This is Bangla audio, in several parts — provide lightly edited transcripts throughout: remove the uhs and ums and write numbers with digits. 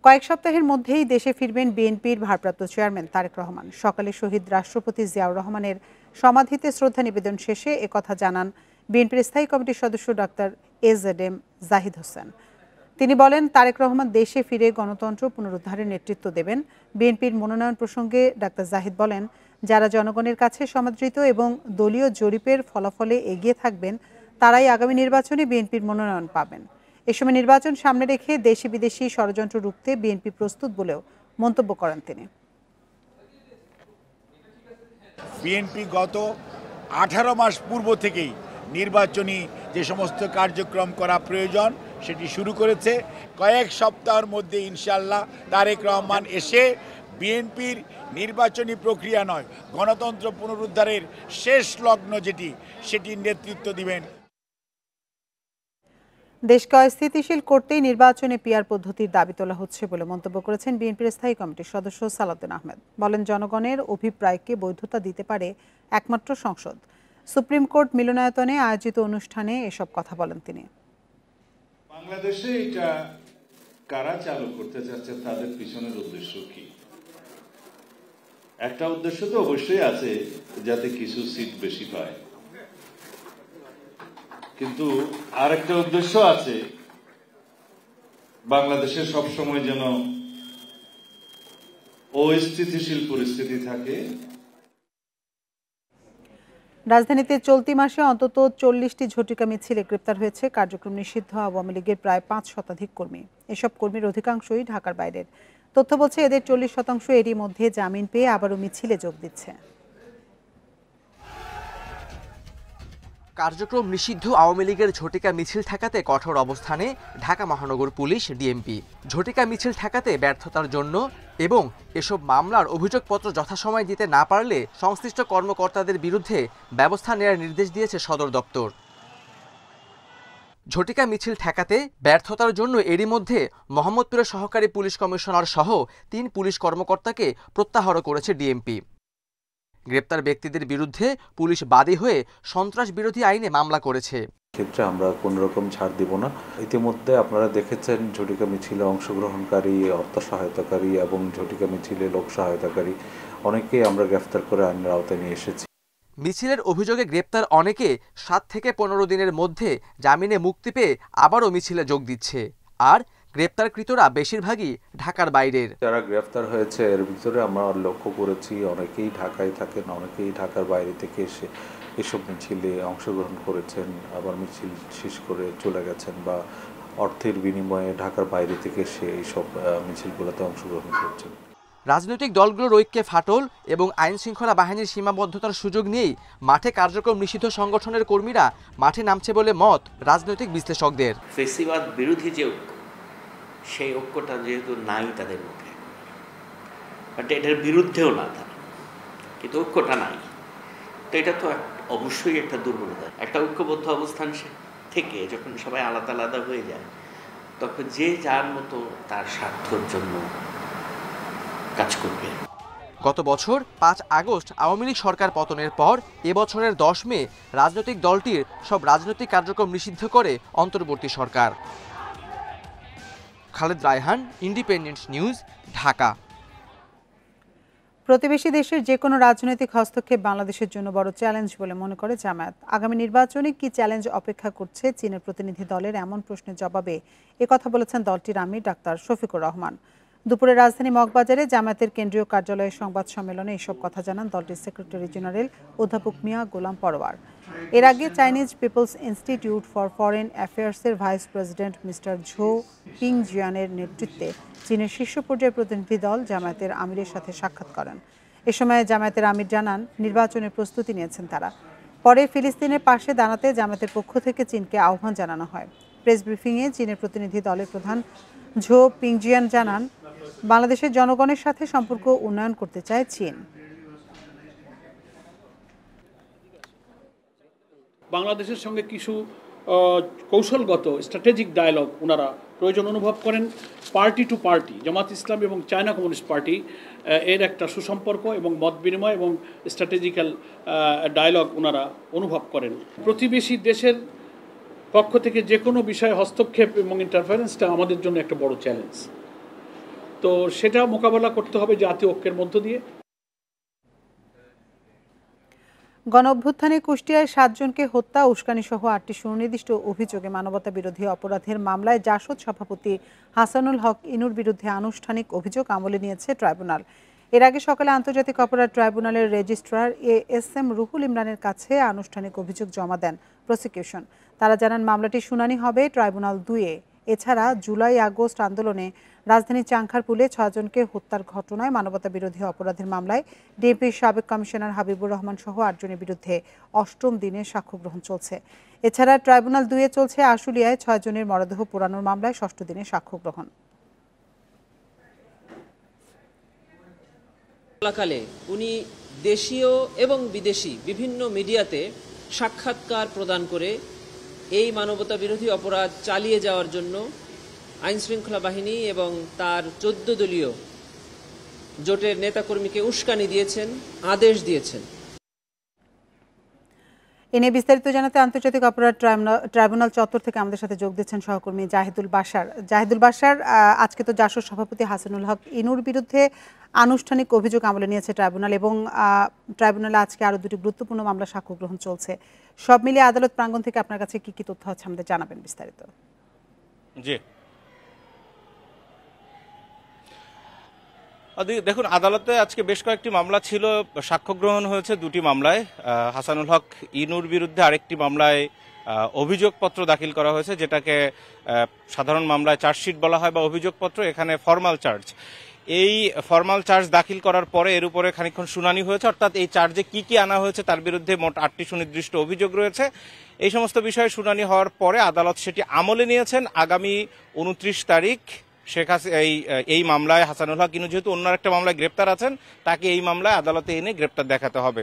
কয়েক সপ্তাহের মধ্যেই দেশে ফিরবেন বিএনপির ভারপ্রাপ্ত চেয়ারম্যান তারেক রহমান। সকালে শহীদ রাষ্ট্রপতি জিয়াউর রহমানের সমাধিতে শ্রদ্ধা নিবেদন শেষে একথা জানান বিএনপির স্থায়ী কমিটির সদস্য ডক্টর এজেডএম জাহিদ হোসেন। তিনি বলেন, তারেক রহমান দেশে ফিরে গণতন্ত্র পুনরুদ্ধারের নেতৃত্ব দেবেন। বিএনপির মনোনয়ন প্রসঙ্গে ডাক্তার জাহিদ বলেন, যারা জনগণের কাছে সমাদৃত এবং দলীয় জরিপের ফলাফলে এগিয়ে থাকবেন তারাই আগামী নির্বাচনে বিএনপির মনোনয়ন পাবেন। এ সময় নির্বাচন সামনে রেখে দেশি বিদেশি ষড়যন্ত্র রুখতে বিএনপি প্রস্তুত বলেও মন্তব্য করেন তিনি। বিএনপি গত 18 মাস পূর্ব থেকেই নির্বাচনী যে সমস্ত কার্যক্রম করা প্রয়োজন সেটি শুরু করেছে। কয়েক সপ্তাহের মধ্যে ইনশাআল্লাহ তারেক রহমান এসে বিএনপির নির্বাচনী প্রক্রিয়া নয়, গণতন্ত্র পুনরুদ্ধারের শেষ লগ্ন সেটির নেতৃত্ব দিবেন। দেশকে অস্থিতিশীল করতেই নির্বাচনে পিআর পদ্ধতির দাবি তোলা হচ্ছে বলে মন্তব্য করেছেন বিএনপির স্থায়ী কমিটির সদস্য সালাউদ্দিন আহমেদ। বলেন, জনগণের অভিপ্রায়কে বৈধতা দিতে পারে একমাত্র সংসদ। সুপ্রিম কোর্ট মিলনায়তনে আয়োজিত অনুষ্ঠানে এসব কথা বলেন তিনি। বাংলাদেশে এটা কারা চালু করতে চাচ্ছে, তাদের পিছনের উদ্দেশ্য কি? একটা উদ্দেশ্য তো অবশ্যই আছে, যাতে কিছু সিট বেশি পায়, কিন্তু আরেকটা উদ্দেশ্য আছে, বাংলাদেশে সবসময় যেন অস্থিতিশীল পরিস্থিতি থাকে। রাজধানীতে চলতি মাসে অন্তত 40টি ঝটিকা মিছিলে গ্রেপ্তার হয়েছে কার্যক্রম নিষিদ্ধ আওয়ামী লীগের প্রায় 5 শতাধিক কর্মী। এসব কর্মীর অধিকাংশই ঢাকার বাইরের। তথ্য বলছে, এদের 40% এরই মধ্যে জামিন পেয়ে আবারও মিছিলে যোগ দিচ্ছে। কার্যক্রম নিষিদ্ধ আওয়ামী লীগের ঝটিকা মিছিল ঠেকাতে কঠোর অবস্থানে ঢাকা মহানগর পুলিশ ডিএমপি। ঝটিকা মিছিল ঠেকাতে ব্যর্থতার জন্য এবং এসব মামলার অভিযোগপত্র যথাসময়ে দিতে না পারলে সংশ্লিষ্ট কর্মকর্তাদের বিরুদ্ধে ব্যবস্থা নেওয়ার নির্দেশ দিয়েছে সদর দপ্তর। ঝটিকা মিছিল ঠেকাতে ব্যর্থতার জন্য এরই মধ্যে মোহাম্মদপুরের সহকারী পুলিশ কমিশনার সহ 3 পুলিশ কর্মকর্তাকে প্রত্যাহার করেছে ডিএমপি। গ্রেপ্তার ব্যক্তিদের বিরুদ্ধে পুলিশ বাদী হয়ে সন্ত্রাস বিরোধী আইনে মামলা করেছে। ক্ষেত্রে আমরা কোন রকম ছাড় দিব না। ইতিমধ্যে আপনারা দেখেছেন ঝটিকা মিছিলে অংশগ্রহণকারী, অর্থ সহায়তাকারী এবং ঝটিকা মিছিলে লোক সহায়তাকারী অনেকেই আমরা গ্রেফতার করে আইনের আওতায় নিয়ে এসেছি। মিছিলের অভিযোগে গ্রেপ্তার অনেকে 7 থেকে 15 দিনের মধ্যে জামিনে মুক্তি পেয়ে আবারও মিছিলে যোগ দিচ্ছে। আর গ্রেপ্তারকৃতরা বেশিরভাগই ঢাকার বাইরের। যারা গ্রেফতার হয়েছে এর ভিতরে আমরা লক্ষ্য করেছি অনেকেই ঢাকায় থাকেন, অনেকেই ঢাকার বাইরে থেকে এসে এসব মিছিলে অংশগ্রহণ করেছেন, আবার মিছিল শেষ করে চলে গেছেন বা অর্থের বিনিময়ে ঢাকার বাইরে থেকে এসে এইসব মিছিলগুলোতে অংশগ্রহণ করছেন। রাজনৈতিক দলগুলোর ঐক্যে ফাটল এবং আইন শৃঙ্খলা বাহিনীর সীমাবদ্ধতার সুযোগ নিয়েই মাঠে কার্যক্রম নিষিদ্ধ সংগঠনের কর্মীরা মাঠে নামছে বলে মত রাজনৈতিক বিশ্লেষকদের। ফেসিবাদ বিরোধী যে ঐক্য, সেই ঐক্যটা যেহেতু নাই তাদের মধ্যে, বাট এটার বিরুদ্ধেও না তারা, কিন্তু ঐক্যটা নাই, তো এটা তো অবশ্যই একটা দুর্বলতা। একটা ঐক্যবদ্ধ অবস্থান থেকে যখন সবাই আলাদা আলাদা হয়ে যায়, তখন যে যার মতো তার স্বার্থের জন্য কাজ করবে। গত বছর 5 আগস্ট আওয়ামী লীগ সরকার পতনের পর এবছরের 10 মে রাজনৈতিক দলটির সব রাজনৈতিক কার্যক্রম নিষিদ্ধ করে অন্তর্বর্তী সরকার। Khaled Raihan, independent news, Dhaka. প্রতিবেশী দেশের যে কোনো রাজনৈতিক হস্তক্ষেপ বাংলাদেশের জন্য বড় চ্যালেঞ্জ বলে মনে করে জামায়াত। আগামী নির্বাচনে কি চ্যালেঞ্জ অপেক্ষা করছে চীনের প্রতিনিধি দলের এমন প্রশ্নের জবাবে একথা বলেছেন দলটির আমির ডাক্তার শফিকুর রহমান। দুপুরে রাজধানী মগবাজারে জামায়াতের কেন্দ্রীয় কার্যালয়ে সংবাদ সম্মেলনে এসব কথা জানান দলটির সেক্রেটারি জেনারেল অধ্যাপক মিয়া গোলাম পরোয়ার। এর আগে Chinese people's institute for foreign অ্যাফেয়ার্সের ভাইস প্রেসিডেন্ট মিস্টার ঝো পিংজিয়ানের নেতৃত্বে চীনের শীর্ষ পর্যায়ের প্রতিনিধি দল জামায়াতের আমিরের সাথে সাক্ষাৎ করেন। এ সময় জামায়াতের আমির জানান, নির্বাচনের প্রস্তুতি নিয়েছেন তারা। পরে ফিলিস্তিনের পাশে দাঁড়াতে জামায়াতের পক্ষ থেকে চীনকে আহ্বান জানানো হয়। প্রেস ব্রিফিংয়ে চীনের প্রতিনিধি দলের প্রধান ঝো পিংজিয়ান জানান, বাংলাদেশের জনগণের সাথে সম্পর্ক উন্নয়ন করতে চায় চীন। বাংলাদেশের সঙ্গে কিছু কৌশলগত স্ট্র্যাটেজিক ডায়ালগ ওনারা প্রয়োজন অনুভব করেন। Party two party Jamaat Islami এবং চায়না কমিউনিস্ট পার্টি এর একটা সুসম্পর্ক এবং মত বিনিময় এবং স্ট্র্যাটেজিক্যাল ডায়ালগ ওনারা অনুভব করেন। প্রতিবেশী দেশের পক্ষ থেকে যে কোনো বিষয়ে হস্তক্ষেপ এবং ইন্টারফারেন্সটা আমাদের জন্য একটা বড় চ্যালেঞ্জ। তো সেটা মোকাবেলা করতে হবে জাতীয় ঐক্যের মধ্য দিয়ে। গণঅভ্যুত্থানে কুষ্টিয়ায় ৭ জনকে হত্যা, উস্কানি সহ ৮টি সুনির্দিষ্ট অভিযোগে মানবতা বিরোধী অপরাধের মামলায় জাসদ সভাপতি হাসানুল হক ইনুর বিরুদ্ধে আনুষ্ঠানিক অভিযোগ আমলে নিয়েছে ট্রাইব্যুনাল। এর আগে সকালে আন্তর্জাতিক অপরাধ ট্রাইব্যুনালের রেজিস্ট্রার এএসএম রুহুল ইমরানের কাছে আনুষ্ঠানিক অভিযোগ জমা দেন প্রসিকিউশন। তারা জানান মামলাটি শুনানি হবে ট্রাইব্যুনাল ২-এ। এছাড়া জুলাই আগস্ট আন্দোলনে রাজধানীর চাংখারপুলে ৬ জনকে হত্যার ঘটনায় মানবতা বিরোধী অপরাধের মামলায় ডিএমপির সাবেক কমিশনার হাবিবুর রহমান সহ ৮ জনের বিরুদ্ধে ৮ম দিনে সাক্ষ্য গ্রহণ চলছে। এছাড়া ট্রাইব্যুনাল ২-এ চলছে আশুলিয়ায় ৬ জনের মরদেহ পোড়ানোর মামলায় ৬ষ্ঠ দিনে সাক্ষ্য গ্রহণ। চলাকালে উনি দেশীয় এবং বিদেশি বিভিন্ন মিডিয়াতে সাক্ষাৎকার প্রদান করে এই মানবতা বিরোধী অপরাধ চালিয়ে যাওয়ার জন্য আইনশৃঙ্খলা বাহিনী এবং তার ১৪ দলীয় জোটের নেতাকর্মীকে উস্কানি দিয়েছেন, আদেশ দিয়েছেন। এ নিয়ে বিস্তারিত জানাতে আন্তর্জাতিক অপরাধ ট্রাইব্যুনাল চত্বর থেকে আমাদের সাথে যোগ দিচ্ছেন সহকর্মী জাহিদুল বাশার। জাহিদুল বাশার, আজকে তো জাসদ সভাপতি হাসানুল হক ইনুর বিরুদ্ধে আনুষ্ঠানিক অভিযোগ আমলে নিয়েছে ট্রাইব্যুনাল এবং ট্রাইব্যুনালে আজকে আরও 2টি গুরুত্বপূর্ণ মামলা সাক্ষ্য গ্রহণ চলছে। সব মিলিয়ে আদালত প্রাঙ্গণ থেকে আপনার কাছে কি কি তথ্য আছে আমাদের জানাবেন বিস্তারিত। জি, দেখুন, আদালতে আজকে বেশ কয়েকটি মামলা ছিল, সাক্ষ্য গ্রহণ হয়েছে 2টি মামলায়। হাসানুল হক ইনুর বিরুদ্ধে আরেকটি মামলায় অভিযোগপত্র দাখিল করা হয়েছে, যেটাকে সাধারণ মামলায় চার্জশিট বলা হয় বা অভিযোগপত্র, এখানে ফর্মাল চার্জ। এই ফর্মাল চার্জ দাখিল করার পরে এর উপরে খানিকক্ষণ শুনানি হয়েছে, অর্থাৎ এই চার্জে কি কি আনা হয়েছে তার বিরুদ্ধে মোট 8টি সুনির্দিষ্ট অভিযোগ রয়েছে। এই সমস্ত বিষয়ে শুনানি হওয়ার পরে আদালত সেটি আমলে নিয়েছেন। আগামী 29 তারিখ এই মামলায় হাসানুল হক ইনু যেহেতু অন্য একটা মামলায় গ্রেপ্তার আছেন, তাকে এই মামলায় আদালতে এনে গ্রেপ্তার দেখাতে হবে।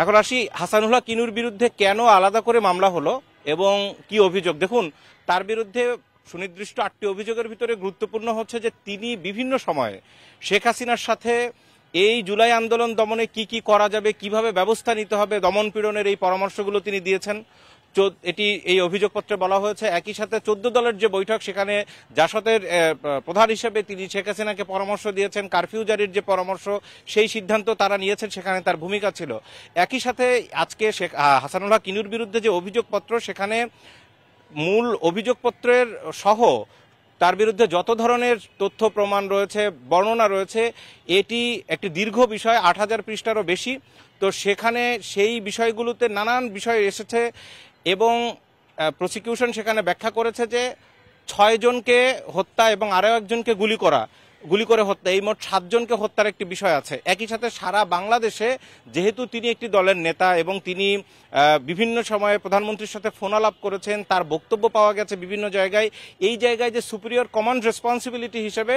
এখন আসি হাসানুল হক ইনুর বিরুদ্ধে কেন আলাদা করে মামলা হলো এবং কি অভিযোগ। দেখুন, তার বিরুদ্ধে সুনির্দিষ্ট 8টি অভিযোগের ভিতরে গুরুত্বপূর্ণ হচ্ছে যে তিনি বিভিন্ন সময়ে শেখ হাসিনার সাথে এই জুলাই আন্দোলন দমনে কি কি করা যাবে, কিভাবে ব্যবস্থা নিতে হবে, দমন পীড়নের এই পরামর্শগুলো তিনি দিয়েছেন। এটি এই অভিযোগপত্রে বলা হয়েছে। একই সাথে 14 দলের যে বৈঠক, সেখানে জাসদের প্রধান হিসেবে তিনি শেখ হাসিনাকে পরামর্শ দিয়েছেন। কারফিউ জারির যে পরামর্শ, সেই সিদ্ধান্ত তারা নিয়েছেন, সেখানে তার ভূমিকা ছিল। একই সাথে আজকে হাসানুল হক ইনুর বিরুদ্ধে যে অভিযোগপত্র, সেখানে মূল অভিযোগপত্রের সহ তার বিরুদ্ধে যত ধরনের তথ্য প্রমাণ রয়েছে, বর্ণনা রয়েছে, এটি একটি দীর্ঘ বিষয়, 8000 পৃষ্ঠারও বেশি। তো সেখানে সেই বিষয়গুলোতে নানান বিষয় এসেছে এবং প্রসিকিউশন সেখানে ব্যাখ্যা করেছে যে 6 জনকে হত্যা এবং আরও একজনকে গুলি করে হত্যা, এই মোট 7 জনকে হত্যার একটি বিষয় আছে। একই সাথে সারা বাংলাদেশে যেহেতু তিনি একটি দলের নেতা এবং তিনি বিভিন্ন সময়ে প্রধানমন্ত্রীর সাথে ফোনালাপ করেছেন, তার বক্তব্য পাওয়া গেছে বিভিন্ন জায়গায়, এই জায়গায় যে সুপিরিয়র কমান্ড রেসপন্সিবিলিটি হিসেবে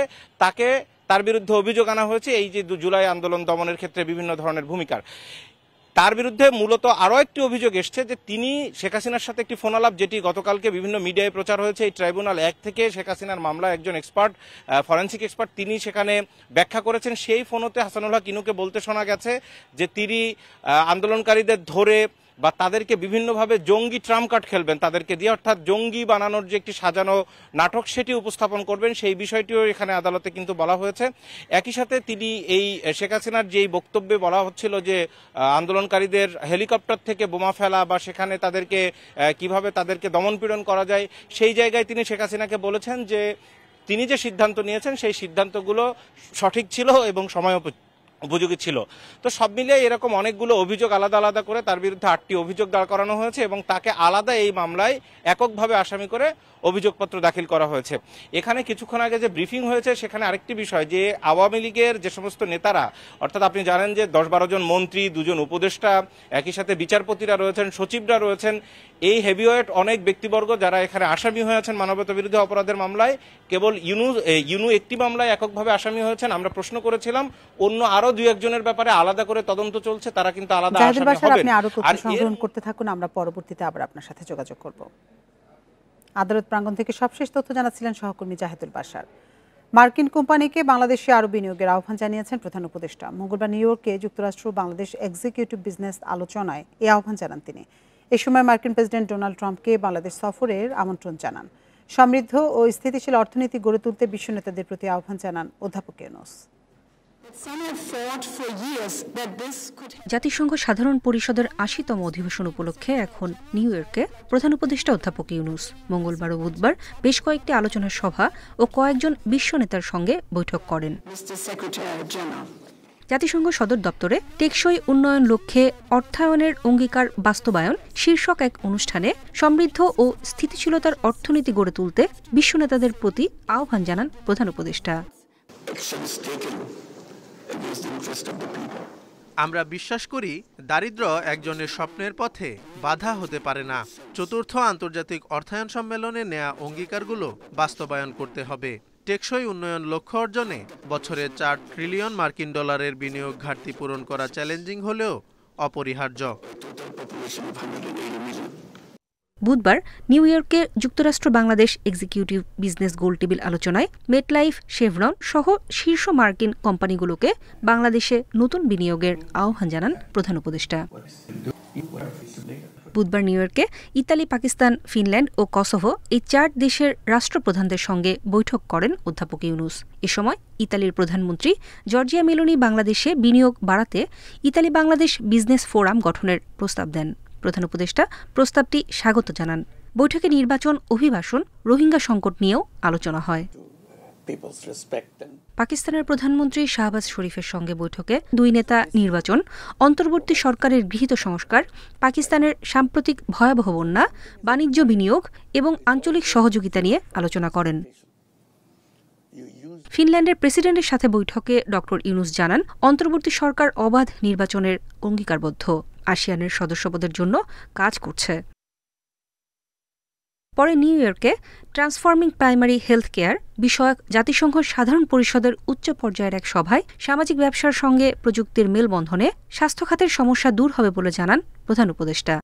তার বিরুদ্ধে অভিযোগ আনা হয়েছে এই যে জুলাই আন্দোলন দমনের ক্ষেত্রে বিভিন্ন ধরনের ভূমিকার। তার বিরুদ্ধে মূলত আরও একটি অভিযোগ এসছে যে তিনি শেখ হাসিনার সাথে একটি ফোনালাপ, যেটি গতকালকে বিভিন্ন মিডিয়ায় প্রচার হয়েছে, এই ট্রাইব্যুনাল 1 থেকে শেখ হাসিনার মামলায় একজন এক্সপার্ট, ফরেন্সিক এক্সপার্ট, তিনি সেখানে ব্যাখ্যা করেছেন। সেই ফোনতে হাসানুল হক ইনুকে বলতে শোনা গেছে যে তিনি আন্দোলনকারীদের ধরে বা তাদেরকে বিভিন্নভাবে জঙ্গি ট্রাম্প কার্ড খেলবেন তাদেরকে দিয়ে, অর্থাৎ জঙ্গি বানানোর যে একটি সাজানো নাটক সেটি উপস্থাপন করবেন, সেই বিষয়টিও এখানে আদালতে কিন্তু বলা হয়েছে। একই সাথে তিনি এই শেখ হাসিনার যেই বক্তব্যে বলা হচ্ছিল যে আন্দোলনকারীদের হেলিকপ্টার থেকে বোমা ফেলা বা সেখানে তাদেরকে কিভাবে তাদেরকে দমনপীড়ন করা যায়, সেই জায়গায় তিনি শেখ হাসিনাকে বলেছেন যে তিনি যে সিদ্ধান্ত নিয়েছেন সেই সিদ্ধান্তগুলো সঠিক ছিল এবং সময় উপযোগী ছিল। তো সব মিলিয়ে এরকম অনেকগুলো অভিযোগ আলাদা আলাদা করে তার বিরুদ্ধে 8টি অভিযোগ দাঁড় করানো হয়েছে এবং তাকে আলাদা এই মামলায় এককভাবে আসামি করে অভিযোগপত্র দাখিল করা হয়েছে। এখানে কিছুক্ষণ আগে যে ব্রিফিং হয়েছে সেখানে আরেকটি বিষয়, যে আওয়ামী লীগের যে সমস্ত নেতারা, অর্থাৎ আপনি জানেন যে 10-12 জন মন্ত্রী, 2 জন উপদেষ্টা, একই সাথে বিচারপতিরা রয়েছেন, সচিবরা রয়েছেন, এই হেভিওয়েট অনেক ব্যক্তিবর্গ যারা এখানে আসামি হয়েছেন মানবতা বিরোধী অপরাধের মামলায়, কেবল ইউনু একটি মামলায় এককভাবে আসামি হয়েছেন। আমরা প্রশ্ন করেছিলাম অন্য আরো 2-1 জনের ব্যাপারে আলাদা করে তদন্ত চলছে, তারা কিন্তু আলাদা আসামি হবেন। আপনি আরো তথ্য সংগ্রহ করতে থাকুন, আমরা পরবর্তীতে আবার আপনার সাথে যোগাযোগ করব। আদালত প্রাঙ্গণ থেকে সবশেষ তথ্য জানাচ্ছিলেন সহকর্মী জাহিদুল বাশার। মার্কিন কোম্পানিকে বাংলাদেশে আরও বিনিয়োগের আহ্বান জানিয়েছেন প্রধান উপদেষ্টা। মঙ্গলবার নিউ ইয়র্কে যুক্তরাষ্ট্র বাংলাদেশ এক্সিকিউটিভ বিজনেস আলোচনায় এই আহ্বান জানান তিনি। এ সময় মার্কিন প্রেসিডেন্ট ডোনাল্ড ট্রাম্পকে বাংলাদেশ সফরের আমন্ত্রণ জানান। সমৃদ্ধ ও স্থিতিশীল অর্থনীতি গড়ে তুলতে বিশ্ব নেতাদের প্রতি আহ্বান জানান অধ্যাপক ইউনূস। জাতিসংঘ সাধারণ পরিষদের ৮০তম অধিবেশন উপলক্ষে এখন নিউ ইয়র্কে প্রধান উপদেষ্টা অধ্যাপক ইউনূস মঙ্গলবার ও বুধবার বেশ কয়েকটি আলোচনা সভা ও কয়েকজন বিশ্ব নেতার সঙ্গে বৈঠক করেন। জাতিসংঘ সদর দপ্তরে টেকসই উন্নয়ন লক্ষ্যে অর্থায়নের অঙ্গীকার বাস্তবায়ন শীর্ষক এক অনুষ্ঠানে সমৃদ্ধ ও স্থিতিশীলতার অর্থনীতি গড়ে তুলতে বিশ্ব নেতাদের প্রতি আহ্বান জানান প্রধান উপদেষ্টা। আমরা বিশ্বাস করি দারিদ্র্য একজনের স্বপ্নের পথে বাধা হতে পারে না। চতুর্থ আন্তর্জাতিক অর্থায়ন সম্মেলনে নেয়া অঙ্গীকারগুলো বাস্তবায়ন করতে হবে। টেকসই উন্নয়ন লক্ষ্য অর্জনে বছরে ৪ ট্রিলিয়ন মার্কিন ডলারের বিনিয়োগ ঘাটতি পূরণ করা চ্যালেঞ্জিং হলেও অপরিহার্য। বুধবার নিউ ইয়র্কে যুক্তরাষ্ট্র বাংলাদেশ এক্সিকিউটিভ বিজনেস গোলটেবিল আলোচনায় মেটলাইফ, শেভরন সহ শীর্ষ মার্কিন কোম্পানিগুলোকে বাংলাদেশে নতুন বিনিয়োগের আহ্বান জানান প্রধান উপদেষ্টা। বুধবার নিউ ইয়র্কে ইতালি, পাকিস্তান, ফিনল্যান্ড ও কসোভো এই ৪ দেশের রাষ্ট্রপ্রধানদের সঙ্গে বৈঠক করেন অধ্যাপক ইউনূস। এ সময় ইতালির প্রধানমন্ত্রী জর্জিয়া মেলোনি বাংলাদেশে বিনিয়োগ বাড়াতে ইতালি বাংলাদেশ বিজনেস ফোরাম গঠনের প্রস্তাব দেন। প্রধান উপদেষ্টা প্রস্তাবটি স্বাগত জানান। বৈঠকে নির্বাচন, অভিবাসন, রোহিঙ্গা সংকট নিয়েও আলোচনা হয়। পাকিস্তানের প্রধানমন্ত্রী শাহবাজ শরীফের সঙ্গে বৈঠকে দুই নেতা নির্বাচন, অন্তর্বর্তী সরকারের গৃহীত সংস্কার, পাকিস্তানের সাম্প্রতিক ভয়াবহ বন্যা, বাণিজ্য, বিনিয়োগ এবং আঞ্চলিক সহযোগিতা নিয়ে আলোচনা করেন। ফিনল্যান্ডের প্রেসিডেন্টের সাথে বৈঠকে ড ইউনূস জানান, অন্তর্বর্তী সরকার অবাধ নির্বাচনের অঙ্গীকারবদ্ধ, আসিয়ানের সদস্যপদের জন্য কাজ করছে। পরে নিউ ইয়র্কে ট্রান্সফর্মিং প্রাইমারি হেলথ কেয়ার বিষয়ক জাতিসংঘ সাধারণ পরিষদের উচ্চ পর্যায়ের এক সভায় সামাজিক ব্যবসার সঙ্গে প্রযুক্তির মেলবন্ধনে স্বাস্থ্য খাতের সমস্যা দূর হবে বলে জানান প্রধান উপদেষ্টা।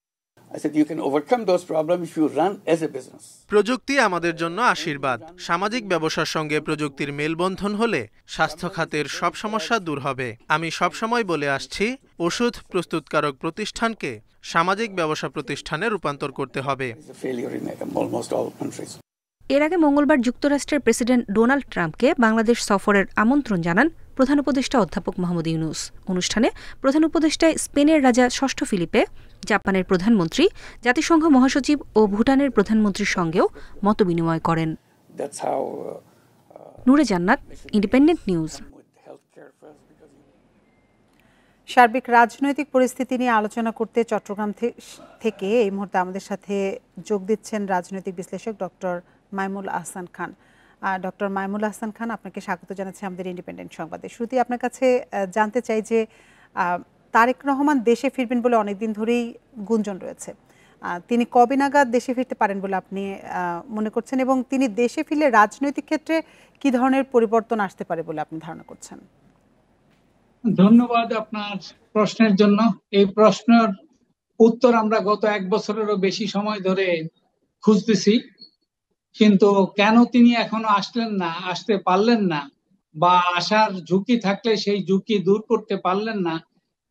প্রযুক্তি আমাদের জন্য আশীর্বাদ। সামাজিক ব্যবসার সঙ্গে প্রযুক্তির মেলবন্ধন হলে স্বাস্থ্য খাতের সব সমস্যা দূর হবে। আমি সবসময় বলে আসছি, ওষুধ প্রস্তুতকারক প্রতিষ্ঠানকে সামাজিক ব্যবসা প্রতিষ্ঠানে রূপান্তর করতে হবে। এর আগে মঙ্গলবার যুক্তরাষ্ট্রের প্রেসিডেন্ট ডোনাল্ড ট্রাম্পকে বাংলাদেশ সফরের আমন্ত্রণ জানান প্রধান উপদেষ্টা অধ্যাপক মোহাম্মদ ইউনূস। অনুষ্ঠানে প্রধান উপদেষ্টায় স্পেনের রাজা ষষ্ঠ ফিলিপে, জাপানের প্রধানমন্ত্রী, জাতিসংঘ মহাসচিব ও ভুটানের প্রধানমন্ত্রীর সঙ্গেও মতবিনিময় করেন। নূরে জান্নাত, ইন্ডিপেন্ডেন্ট নিউজ। সার্বিক রাজনৈতিক পরিস্থিতি নিয়ে আলোচনা করতে চট্টগ্রাম থেকে এই মুহূর্তে আমাদের সাথে যোগ দিচ্ছেন রাজনৈতিক বিশ্লেষক ডক্টর মাইমুল আহসান খান। ডক্টর মাইমুল আহসান খান, আপনাকে স্বাগত জানাচ্ছি আমাদের ইন্ডিপেন্ডেন্ট সংবাদে। শুরুতেই আপনার কাছে জানতে চাই যে তারেক রহমান দেশে ফিরবেন বলে অনেকদিন ধরেই গুঞ্জন রয়েছে। তিনি কবে নাগাদ দেশে ফিরতে পারেন বলে আপনি মনে করছেন, এবং তিনি দেশে ফিরলে রাজনৈতিক ক্ষেত্রে কি ধরনের পরিবর্তন আসতে পারে বলে আপনি ধারণা করছেন? ধন্যবাদ আপনার প্রশ্নের জন্য। এই প্রশ্নের উত্তর আমরা গত 1 বছরেরও বেশি সময় ধরে খুঁজতেছি, কিন্তু কেন তিনি এখনো আসতে পারলেন না, বা আসার ঝুঁকি থাকলে সেই ঝুঁকি দূর করতে পারলেন না,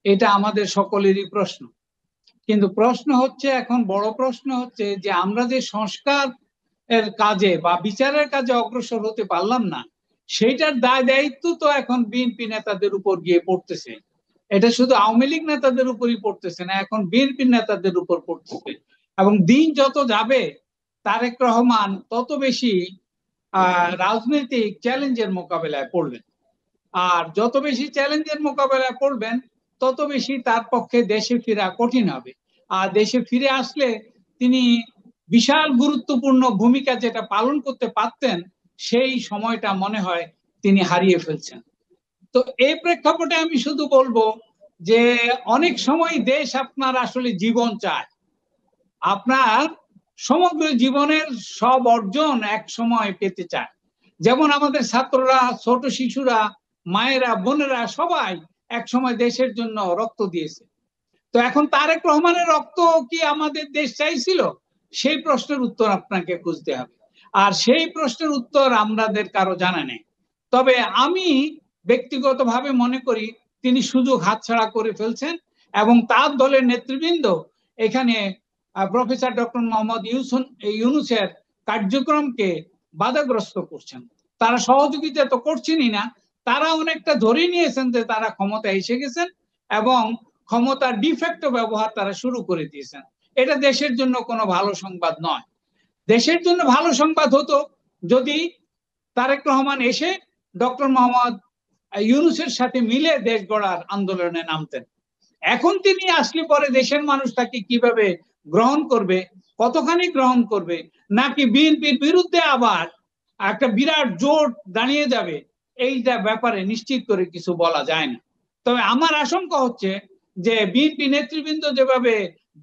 এটা আমাদের সকলেরই প্রশ্ন। কিন্তু প্রশ্ন হচ্ছে, এখন বড় প্রশ্ন হচ্ছে যে আমরা যে সংস্কার এর কাজে বা বিচারের কাজে অগ্রসর হতে পারলাম না, সেইটার দায় দায়িত্ব তো এখন বিএনপি নেতাদের উপর গিয়ে পড়তেছে। এটা শুধু আওয়ামী লীগ নেতাদের উপরই পড়তেছে না, এখন বিএনপি নেতাদের উপর পড়তেছে। এবং দিন যত যাবে তারেক রহমান তত বেশি রাজনৈতিক চ্যালেঞ্জের মোকাবেলায় পড়বেন, আর যত বেশি চ্যালেঞ্জের মোকাবেলায় পড়বেন তত বেশি তার পক্ষে দেশে ফেরা কঠিন হবে। আর দেশে ফিরে আসলে তিনি বিশাল গুরুত্বপূর্ণ ভূমিকা যেটা পালন করতে পারতেন, সেই সময়টা মনে হয় তিনি হারিয়ে ফেলছেন। তো এই প্রেক্ষাপটে আমি শুধু বলবো যে অনেক সময় দেশ আপনার আসলে জীবন চায়, আপনার সমগ্র জীবনের সব অর্জন এক সময় পেতে চায়। যেমন আমাদের ছাত্ররা, ছোট শিশুরা, মায়েরা, বোনেরা সবাই এক সময় দেশের জন্য রক্ত দিয়েছে। তো এখন তারেক রহমানের রক্ত কি আমাদের দেশ চাইছিল? সেই প্রশ্নের উত্তর আপনাকে খুঁজতে হবে, আর সেই প্রশ্নের উত্তর আমাদের কারো জানা নেই। তবে আমি ব্যক্তিগতভাবে মনে করি তিনি সুযোগ হাতছাড়া করে ফেলছেন, এবং তার দলের নেতৃবৃন্দ এখানে প্রফেসর ডক্টর মোহাম্মদ ইউনূসের কার্যক্রমকে বাধাগ্রস্ত করছেন। তারা সহযোগিতা তো করছেনই না, তারা অনেকটা ধরে নিয়েছেন যে তারা ক্ষমতা এসে গেছেন এবং ক্ষমতার ডিফেক্ট ব্যবহার তারা শুরু করে দিয়েছেন। এটা দেশের জন্য কোনো ভালো সংবাদ নয়। দেশের জন্য ভালো সংবাদ হতো যদি তারেক রহমান এসে ডক্টর মোহাম্মদ ইউনূসের সাথে মিলে দেশ গড়ার আন্দোলনে নামতেন। এখন তিনি আসলে পরে দেশের মানুষ তাকে কিভাবে গ্রহণ করবে, কতখানি গ্রহণ করবে, নাকি বিএনপির বিরুদ্ধে আবার একটা বিরাট জোট দাঁড়িয়ে যাবে, এইটা ব্যাপারে নিশ্চিত করে কিছু বলা যায় না। তবে আমার আশঙ্কা হচ্ছে যে বিএনপি নেতৃবৃন্দ যেভাবে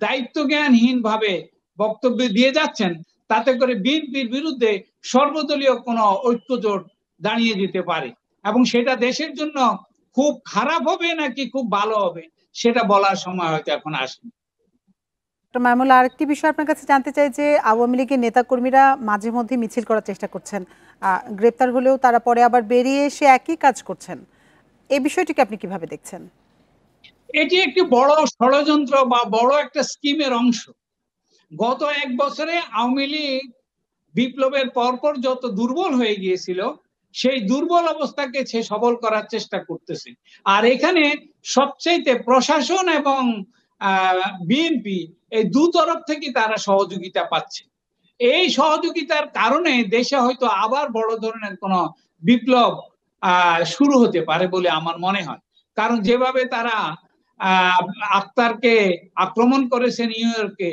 দায়িত্ব জ্ঞানহীন ভাবে বক্তব্য দিয়ে যাচ্ছেন, তাতে করে বিএনপির বিরুদ্ধে সর্বদলীয় কোনো ঐক্যজোট দাঁড়িয়ে যেতে পারে এবং সেটা দেশের জন্য খুব খারাপ হবে নাকি খুব ভালো হবে সেটা বলার সময় হয়তো এখন আসেনি। মাইমুল, আরেকটি বিষয় আপনার কাছে জানতে চাই যে আওয়ামী লীগের নেতাকর্মীরা মাঝে মধ্যে মিছিল করার চেষ্টা করছেন, গ্রেপ্তার হলেও তারা পরে আবার বেরিয়ে এসে একই কাজ করছেন। এই বিষয়টিকে আপনি কিভাবে দেখছেন? এটি একটি বড় ষড়যন্ত্র বা বড় একটা স্কিমের অংশ। গত এক বছরে আওয়ামী লীগ বিপ্লবের পরপর যত দুর্বল হয়ে গিয়েছিল, সেই দুর্বল অবস্থাকে সে সবল করার চেষ্টা করতেছে। আর এখানে সবচেয়ে প্রশাসন এবং বিএনপি এই দু তরফ থেকে তারা সহযোগিতা পাচ্ছে। এই সহযোগিতার কারণে দেশে হয়তো আবার বড় ধরনের কোনো বিপ্লব শুরু হতে পারে বলে আমার মনে হয়। কারণ যেভাবে তারা আক্তারকে আক্রমণ করেছে নিউ ইয়র্কে,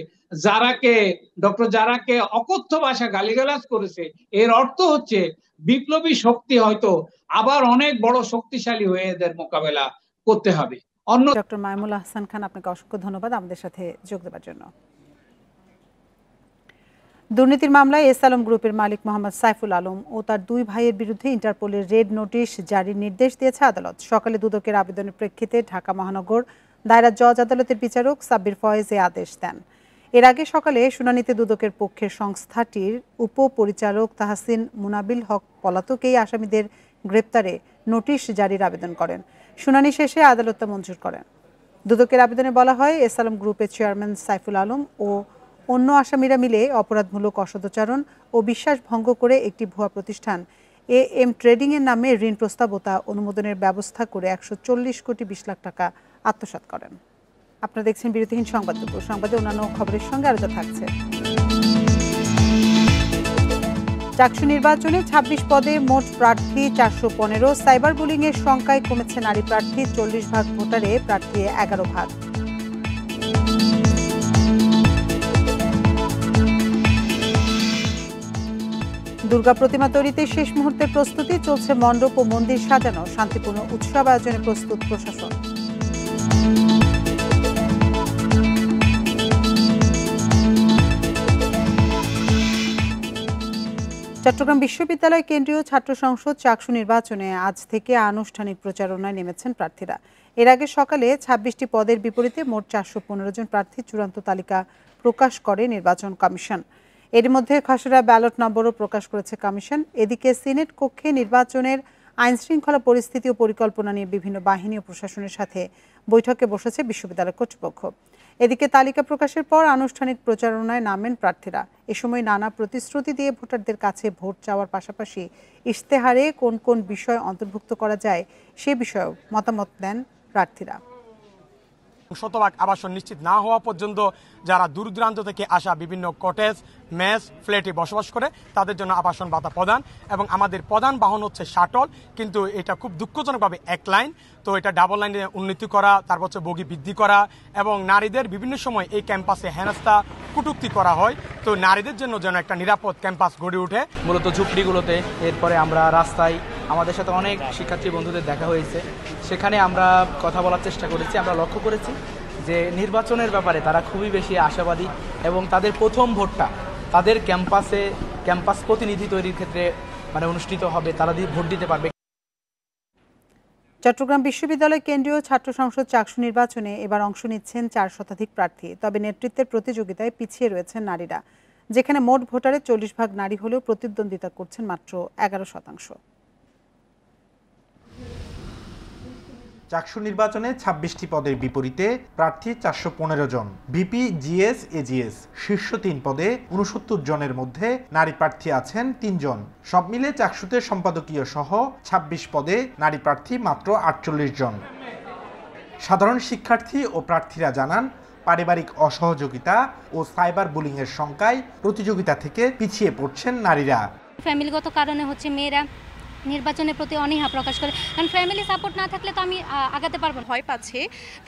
ডক্টর জারাকে অকথ্য ভাষা গালিগালাজ করেছে, এর অর্থ হচ্ছে বিপ্লবী শক্তি হয়তো আবার অনেক বড় শক্তিশালী হয়ে এদের মোকাবেলা করতে হবে। ডক্টর মাইমুল আহসান খান, আপনাকে অসংখ্য ধন্যবাদ আমাদের সাথে যোগ দেওয়ার জন্য। দুর্নীতির মামলায় এস আলম গ্রুপের মালিক মোহাম্মদ সাইফুল আলম ও তার দুই ভাইয়ের বিরুদ্ধে ইন্টারপোলের রেড নোটিশ জারির নির্দেশ দিয়েছে আদালত। সকালে দুদকের আবেদনের প্রেক্ষিতে ঢাকা মহানগর দায়রা জজ আদালতের বিচারক সাব্বির ফয়েজ এ আদেশ দেন। এর আগে সকালে শুনানিতে দুদকের পক্ষের সংস্থাটির উপপরিচালক তাহসিন মুনাবিল হক পলাতক এই আসামিদের গ্রেপ্তারে নোটিশ জারির আবেদন করেন। শুনানি শেষে আদালত তা মঞ্জুর করেন। দুদকের আবেদনে বলা হয়, এস আলম গ্রুপের চেয়ারম্যান সাইফুল আলম ও অন্য আসামিরা মিলে অপরাধমূলক অসদাচরণ ও বিশ্বাস ভঙ্গ করে একটি ভুয়া প্রতিষ্ঠান এম ট্রেডিং এর নামে ঋণ প্রস্তাব ও তা অনুমোদনের ব্যবস্থা করে 140 কোটি 20 লাখ টাকা আত্মসাৎ করেন। আপনারা দেখছেন বিরতিহীন সংবাদ দুপুর। সংবাদে অন্যান্য খবরের সঙ্গে আরও থাকছে। চাকসু নির্বাচনে 26 পদে মোট প্রার্থী 415। সাইবার বুলিং এর সংখ্যায় কমেছে নারী প্রার্থী, 40 ভাগ ভোটারে প্রার্থী 11 ভাগ। দুর্গা প্রতিমা তৈরিতে শেষ মুহূর্তের প্রস্তুতি চলছে, মণ্ডপ ও মন্দির সাজানো, শান্তিপূর্ণ উৎসব আয়োজনে প্রস্তুত প্রশাসন। চট্টগ্রাম বিশ্ববিদ্যালয় কেন্দ্রীয় ছাত্র সংসদ চাকসু নির্বাচনে আজ থেকে আনুষ্ঠানিক প্রচারণায় নেমেছেন প্রার্থীরা। এর আগে সকালে 26টি পদের বিপরীতে মোট 415 জন প্রার্থী চূড়ান্ত তালিকা প্রকাশ করে নির্বাচন কমিশন। এর মধ্যে খসড়া ব্যালট নম্বরও প্রকাশ করেছে কমিশন। এদিকে সিনেট কক্ষে নির্বাচনের আইনশৃঙ্খলা পরিস্থিতি ও পরিকল্পনা নিয়ে বিভিন্ন বাহিনী ও প্রশাসনের সাথে বৈঠকে বসেছে বিশ্ববিদ্যালয় কর্তৃপক্ষ। এদিকে তালিকা প্রকাশের পর আনুষ্ঠানিক প্রচারণায় নামেন প্রার্থীরা। এ সময় নানা প্রতিশ্রুতি দিয়ে ভোটারদের কাছে ভোট চাওয়ার পাশাপাশি ইশতেহারে কোন কোন বিষয় অন্তর্ভুক্ত করা যায় সে বিষয়েও মতামত দেন প্রার্থীরা। শতভাগ আবাসন নিশ্চিত না হওয়া পর্যন্ত যারা দূর দূরান্ত থেকে আসা বিভিন্ন কটেজ, মেস, ফ্ল্যাটে বসবাস করে তাদের জন্য আবাসন ভাতা প্রদান, এবং আমাদের প্রধান বাহন হচ্ছে শাটল, কিন্তু এটা খুব দুঃখজনকভাবে এক লাইন, তো এটা ডাবল লাইনে উন্নতি করা, তারপর হচ্ছে বগি বৃদ্ধি করা, এবং নারীদের বিভিন্ন সময় এই ক্যাম্পাসে হেনস্থা কটূক্তি করা হয়, তো নারীদের জন্য যেন একটা নিরাপদ ক্যাম্পাস গড়ে ওঠে। মূলত ঝুপড়িগুলোতে, এরপরে আমরা রাস্তায়, আমাদের সাথে অনেক শিক্ষার্থী বন্ধুদের দেখা হয়েছে, সেখানে আমরা কথা বলার চেষ্টা করেছি। আমরা লক্ষ্য করেছি যে নির্বাচনের ব্যাপারে তারা খুবই বেশি আশাবাদী এবং তাদের প্রথম ভোটটা তাদের ক্যাম্পাস প্রতিনিধি তৈরির ক্ষেত্রে অনুষ্ঠিত হবে, তারা ভোট দিতে পারবে। চট্টগ্রাম বিশ্ববিদ্যালয় কেন্দ্রীয় ছাত্র সংসদ চাকসু নির্বাচনে এবার অংশ নিচ্ছেন 4 শতাধিক প্রার্থী। তবে নেতৃত্বের প্রতিযোগিতায় পিছিয়ে রয়েছেন নারীরা, যেখানে মোট ভোটারে 40 ভাগ নারী হলেও প্রতিদ্বন্দ্বিতা করছেন মাত্র 11%। চাকসু নির্বাচনে ২৬টি পদের বিপরীতে প্রার্থী ৪১৫ জন। ভিপি, জিএস, এজিএস শীর্ষ ৩ পদে ৬৯ জনের মধ্যে নারী প্রার্থী আছেন ৩ জন। সব মিলে চাকসুতে সম্পাদকীয় সহ ২৬ পদে নারী প্রার্থী মাত্র ৪৮ জন। সাধারণ শিক্ষার্থী ও প্রার্থীরা জানান, পারিবারিক অসহযোগিতা ও সাইবার বুলিংয়ের শঙ্কায় প্রতিযোগিতা থেকে পিছিয়ে পড়ছেন নারীরা। ফ্যামিলিগত কারণে মেয়েরা নির্বাচনের প্রতি অনীহা প্রকাশ করে, কারণ ফ্যামিলি সাপোর্ট না থাকলে তো আমি আগাতে পারবো না। ভয় পাচ্ছে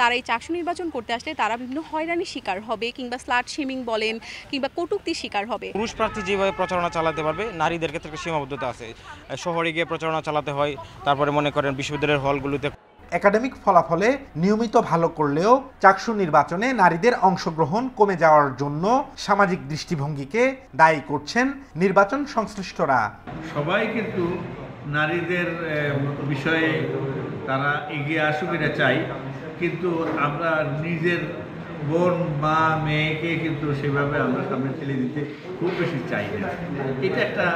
তারা এই চাকসু নির্বাচন করতে আসলে তারা বিভিন্ন হয়রানির শিকার হবে, কিংবা স্লাট শেমিং বলেন কিংবা কটূক্তির শিকার হবে। পুরুষ প্রার্থী যেভাবে প্রচারণা চালাতে পারবে, নারীদের ক্ষেত্রে সীমাবদ্ধতা আছে। শহরে গিয়ে প্রচারণা চালাতে হয়, তারপরে মনে করেন বিশ্ববিদ্যালয়ের হলগুলোতে। একাডেমিক ফলাফলে নিয়মিত ভালো করলেও চাকসু নির্বাচনে নারীদের অংশগ্রহণ কমে যাওয়ার জন্য সামাজিক দৃষ্টিভঙ্গিকে দায়ী করছেন নির্বাচন সংশ্লিষ্টরা। সবাই কিন্তু নারীদের বিষয়ে তারা এগিয়ে আসুক এটা চাই, কিন্তু আমরা নিজের বোন, মা, মেয়েকে কিন্তু সেভাবে আমরা সামনে ঠেলে দিতে খুব বেশি চাই না। এটা একটা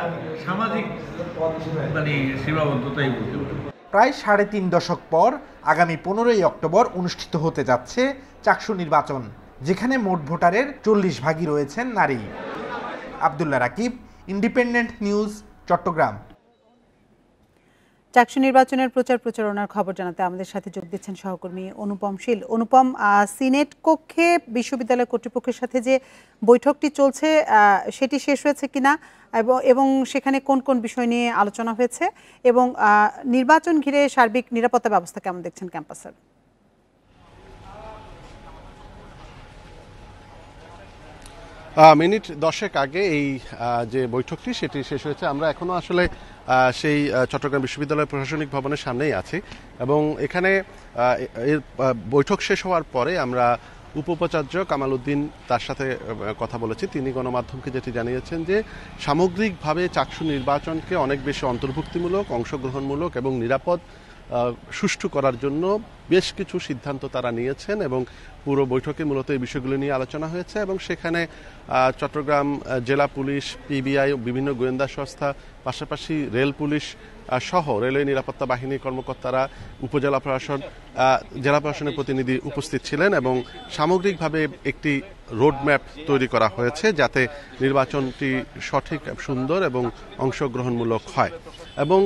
সামাজিক সীমাবদ্ধতাই বলতে পারি। প্রায় ৩.৫ দশক পর আগামী ১৫ই অক্টোবর অনুষ্ঠিত হতে যাচ্ছে চাকসু নির্বাচন, যেখানে মোট ভোটারের ৪০ ভাগই রয়েছেন নারী। Abdullah Rakib, independent news, Chattogram. চাকসু নির্বাচনের প্রচারণার খবর জানাতে আমাদের সাথে যোগ দিচ্ছেন সহকর্মী অনুপম শীল। অনুপম, সিনেট কক্ষে বিশ্ববিদ্যালয় কর্তৃপক্ষের সাথে যে বৈঠকটি চলছে সেটি শেষ হয়েছে কিনা এবং সেখানে কোন কোন বিষয় নিয়ে আলোচনা হয়েছে, এবং নির্বাচন ঘিরে সার্বিক নিরাপত্তা ব্যবস্থা কেমন দেখছেন ক্যাম্পাসের? মিনিট 10 আগে এই যে বৈঠকটি সেটি শেষ হয়েছে। আমরা এখনো আসলে সেই চট্টগ্রাম বিশ্ববিদ্যালয় প্রশাসনিক ভবনের সামনেই আছি, এবং এখানে এর বৈঠক শেষ হওয়ার পরে আমরা উপাচার্য কামাল উদ্দিন তার সাথে কথা বলেছি। তিনি গণমাধ্যমকে যেটি জানিয়েছেন যে সামগ্রিকভাবে চাকসু নির্বাচনকে অনেক বেশি অন্তর্ভুক্তিমূলক, অংশগ্রহণমূলক এবং নিরাপদ সুষ্ঠু করার জন্য বেশ কিছু সিদ্ধান্ত তারা নিয়েছেন, এবং পুরো বৈঠকে মূলত এই বিষয়গুলো নিয়ে আলোচনা হয়েছে। এবং সেখানে চট্টগ্রাম জেলা পুলিশ, পিবিআই, বিভিন্ন গোয়েন্দা সংস্থা, পাশাপাশি রেল পুলিশ সহ রেলওয়ে নিরাপত্তা বাহিনীর কর্মকর্তারা, উপজেলা প্রশাসন, জেলা প্রশাসনের প্রতিনিধি উপস্থিত ছিলেন, এবং সামগ্রিকভাবে একটি রোডম্যাপ তৈরি করা হয়েছে যাতে নির্বাচনটি সঠিক, সুন্দর এবং অংশগ্রহণমূলক হয়। এবং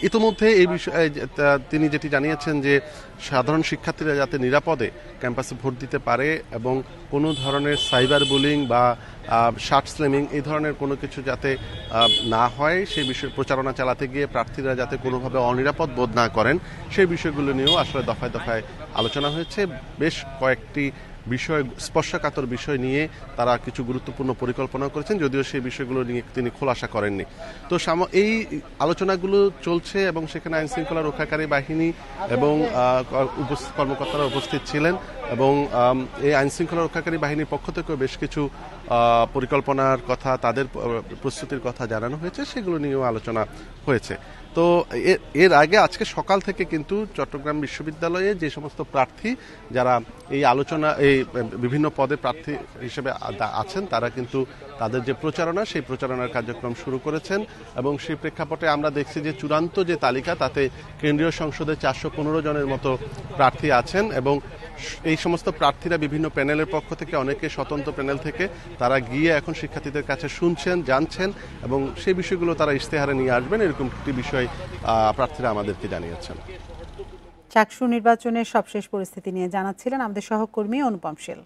ইতিমধ্যে এই বিষয়ে তিনি যেটি জানিয়েছেন যে সাধারণ শিক্ষার্থীরা যাতে নিরাপদে ক্যাম্পাসে ভোট দিতে পারে এবং কোনো ধরনের সাইবার বুলিং বা শার্ট স্ল্যামিং এই ধরনের কোনো কিছু যাতে না হয়, সেই বিষয়ে প্রচারণা চালাতে গিয়ে প্রার্থীরা যাতে কোনোভাবে অনিরাপদ বোধ না করেন, সেই বিষয়গুলো নিয়েও আসলে দফায় দফায় আলোচনা হয়েছে। বেশ কয়েকটি বিষয়, স্পর্শকাতর বিষয় নিয়ে তারা কিছু গুরুত্বপূর্ণ পরিকল্পনা করেছেন, যদিও সেই বিষয়গুলো নিয়ে তিনি খোলাসা করেননি। তো এই আলোচনাগুলো চলছে, এবং সেখানে আইন শৃঙ্খলা রক্ষাকারী বাহিনী এবং কর্মকর্তারা উপস্থিত ছিলেন, এবং এই আইন শৃঙ্খলা রক্ষাকারী বাহিনীর পক্ষ থেকেও বেশ কিছু পরিকল্পনার কথা, তাদের প্রস্তুতির কথা জানানো হয়েছে, সেগুলো নিয়েও আলোচনা হয়েছে। তো এর আগে আজকে সকাল থেকে কিন্তু চট্টগ্রাম বিশ্ববিদ্যালয়ে যে সমস্ত প্রার্থী যারা এই আলোচনা, এই বিভিন্ন পদে প্রার্থী হিসেবে আছেন, তারা কিন্তু তাদের যে প্রচারণা, সেই প্রচারণার কার্যক্রম শুরু করেছেন। এবং সেই প্রেক্ষাপটে আমরা দেখছি যে চূড়ান্ত যে তালিকা, তাতে কেন্দ্রীয় সংসদে 415 জনের মতো প্রার্থী আছেন, এবং এই সমস্ত প্রার্থীরা বিভিন্ন প্যানেলের পক্ষ থেকে, অনেকে স্বতন্ত্র প্যানেল থেকে, তারা গিয়ে এখন শিক্ষার্থীদের কাছে শুনছেন, জানছেন, এবং সেই বিষয়গুলো তারা ইশতেহারে নিয়ে আসবেন, এরকম একটি বিষয় প্রার্থীরা আমাদেরকে জানিয়েছেন। চাকসু নির্বাচনের সবশেষ পরিস্থিতি নিয়ে জানাচ্ছিলেন আমাদের সহকর্মী অনুপম শীল।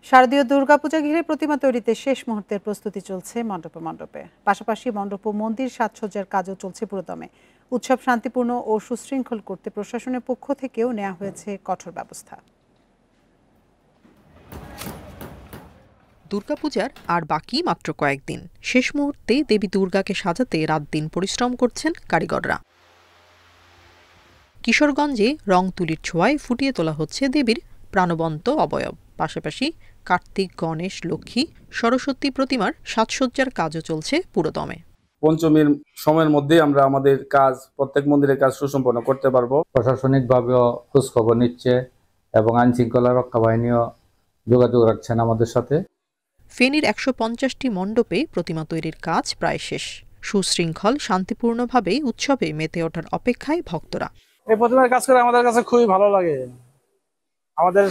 শারদীয় দুর্গাপূজা ঘিরে প্রতিমা তৈরিতে শেষ মুহূর্তের প্রস্তুতি চলছে মণ্ডপে মণ্ডপে। পাশাপাশি মণ্ডপ ও মন্দির সাজসজ্জার কাজও চলছে পুরোদমে। উৎসব শান্তিপূর্ণ ও সুশৃঙ্খল করতে প্রশাসনের পক্ষ থেকেও নেওয়া হয়েছে কঠোর ব্যবস্থা। দুর্গাপূজার আর বাকি মাত্র কয়েকদিন। শেষ মুহূর্তে দেবী দুর্গাকে সাজাতে রাত দিন পরিশ্রম করছেন কারিগররা। কিশোরগঞ্জে রং তুলির ছোঁয়ায় ফুটিয়ে তোলা হচ্ছে দেবীর প্রাণবন্ত অবয়ব। পাশাপাশি কার্তিক, গণেশ, লক্ষ্মী, সরস্বতী প্রতিমার সাজসজ্জার কাজও চলছে পুরোদমে। পঞ্চমীর সময়ের মধ্যে আমরা আমাদের কাজ, প্রত্যেক মন্দিরের কাজ সুসম্পন্ন করতে পারবো। প্রশাসনিকভাবেও খোঁজখবর নিচ্ছে এবং আইন শৃঙ্খলা রক্ষা বাহিনীও যোগাযোগ রাখছেন আমাদের সাথে। ফেনীর 150টি মণ্ডপে প্রতিমা তৈরির কাজ প্রায় শেষ। সুশৃঙ্খল, শান্তিপূর্ণভাবে উৎসবে মেতে ওঠার অপেক্ষায় ভক্তরা। এই প্রতিমার কাজ করে আমাদের কাছে খুবই ভালো লাগে। আমাদের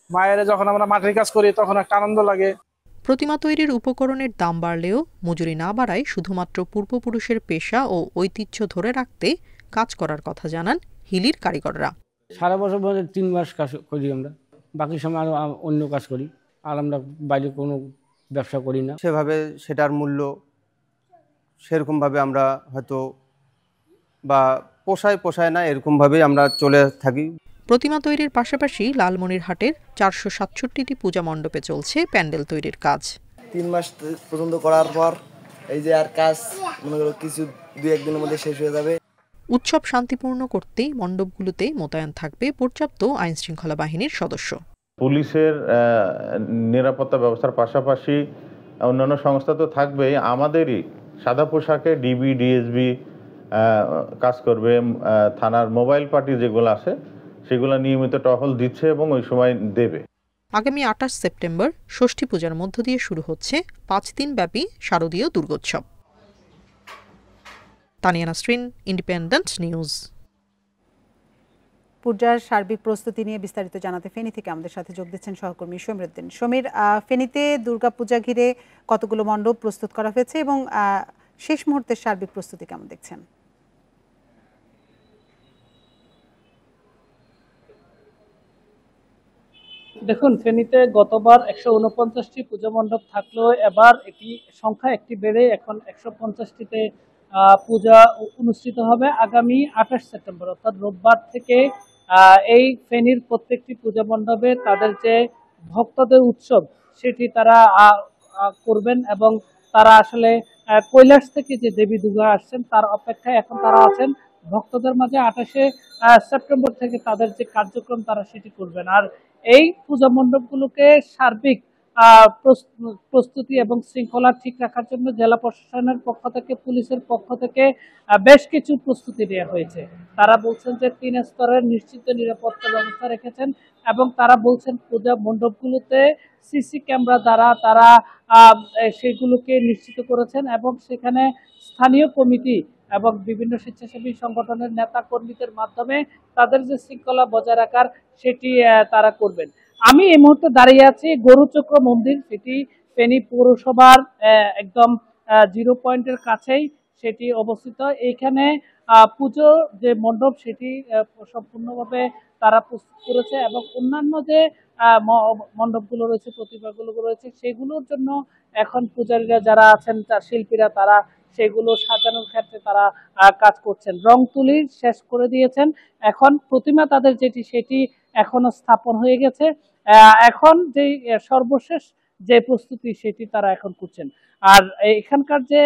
মায়ের যখন আমরা মাটির কাজ করি তখন একটা আনন্দ লাগে। প্রতিমা তৈরির উপকরণের দাম বাড়লেও মজুরি না বাড়ায় শুধুমাত্র পূর্বপুরুষের পেশা ও ঐতিহ্য ধরে রাখতে কাজ করার কথা জানান হিলির কারিগররা। সারা বছর 3 মাস কাজ করি আমরা, বাকি সময় আরো অন্য কাজ করি। আর আমরা বাইরে কোনো ব্যবসা করি না। সেভাবে সেটার মূল্য সেরকমভাবে আমরা হয়তো বা পোষায় না, এরকমভাবেই আমরা চলে থাকি। প্রতিমা তৈরির পাশাপাশি লালমনিরহাটের 467টি পূজা মণ্ডপে চলছে প্যান্ডেল তৈরির কাজ। 3 মাস পর্যন্ত করার পর এই যে আর কাজ মনে করো কিছু 2-1 দিনের মধ্যে শেষ হয়ে যাবে। উৎসব শান্তিপূর্ণ করতে মণ্ডপগুলোতে মোতায়েন থাকবে পর্যাপ্ত আইনশৃঙ্খলা বাহিনীর সদস্য। পুলিশের নিরাপত্তা ব্যবস্থার পাশাপাশি অন্যান্য সংস্থা তো থাকবেই, আমাদেরই সাদা পোশাকে ডিবি ডিএসবি কাজ করবে। থানার মোবাইল পার্টি যেগুলো আছে সেগুলো নিয়মিত টহল দিচ্ছে এবং ওই সময় দেবে। আগামী 28 সেপ্টেম্বর ষষ্ঠী পূজার মধ্য দিয়ে শুরু হচ্ছে 5 দিন ব্যাপী শারদীয় দুর্গোৎসব। Tania Nasrin, independent news. পূজার সার্বিক প্রস্তুতি নিয়ে বিস্তারিত জানাতে ফেনী থেকে আমাদের সাথে যোগ দিচ্ছেন সহকর্মী সমীর উদ্দিন। সমীর, ফেনীতে দুর্গাপূজা ঘিরে কতগুলো মণ্ডপ প্রস্তুত করা হয়েছে এবং শেষ মুহূর্তের সার্বিক প্রস্তুতি কেমন দেখছেন? দেখুন, ফেনীতে গতবার 149টি পূজা মণ্ডপ থাকলেও এবার এটি সংখ্যা একটি বেড়ে এখন 150টিতে পূজা অনুষ্ঠিত হবে আগামী 28 সেপ্টেম্বর অর্থাৎ রোববার থেকে। এই ফেনীর প্রত্যেকটি পূজা মণ্ডপে তাদের যে ভক্তদের উৎসব সেটি তারা করবেন এবং তারা আসলে কৈলাস থেকে যে দেবী দুর্গা আসছেন তার অপেক্ষায় এখন তারা আছেন। ভক্তদের মাঝে 28 সেপ্টেম্বর থেকে তাদের যে কার্যক্রম তারা সেটি করবেন। আর এই পূজা মণ্ডপগুলোকে সার্বিক প্রস্তুতি এবং শৃঙ্খলা ঠিক রাখার জন্য জেলা প্রশাসনের পক্ষ থেকে, পুলিশের পক্ষ থেকে বেশ কিছু প্রস্তুতি নেওয়া হয়েছে। তারা বলছেন যে 3 স্তরের নিশ্চিত নিরাপত্তা ব্যবস্থা রেখেছেন এবং তারা বলছেন পূজা মণ্ডপগুলোতে সিসি ক্যামেরা দ্বারা তারা সেগুলোকে নিশ্চিত করেছেন এবং সেখানে স্থানীয় কমিটি এবং বিভিন্ন স্বেচ্ছাসেবী সংগঠনের নেতা কর্মীদের মাধ্যমে তাদের যে শৃঙ্খলা বজায় রাখার সেটি তারা করবেন। আমি এই মুহূর্তে দাঁড়িয়ে আছি গরুচক্র মন্দির, সেটি ফেনী পৌরসভার একদম 0 পয়েন্টের কাছেই সেটি অবস্থিত। এইখানে পুজো যে মণ্ডপ সেটি সম্পূর্ণভাবে তারা প্রস্তুত করেছে এবং অন্যান্য যে মণ্ডপগুলো রয়েছে, প্রতিমাগুলো রয়েছে, সেগুলোর জন্য এখন পূজারীরা যারা আছেন, শিল্পীরা, তারা সেগুলো সাজানোর ক্ষেত্রে তারা কাজ করছেন। রং তুলি শেষ করে দিয়েছেন, এখন প্রতিমা তাদের যেটি সেটি এখনো স্থাপন হয়ে গেছে। এখন যে সর্বশেষ যে প্রস্তুতি সেটি তারা এখন করছেন। আর এখানকার যে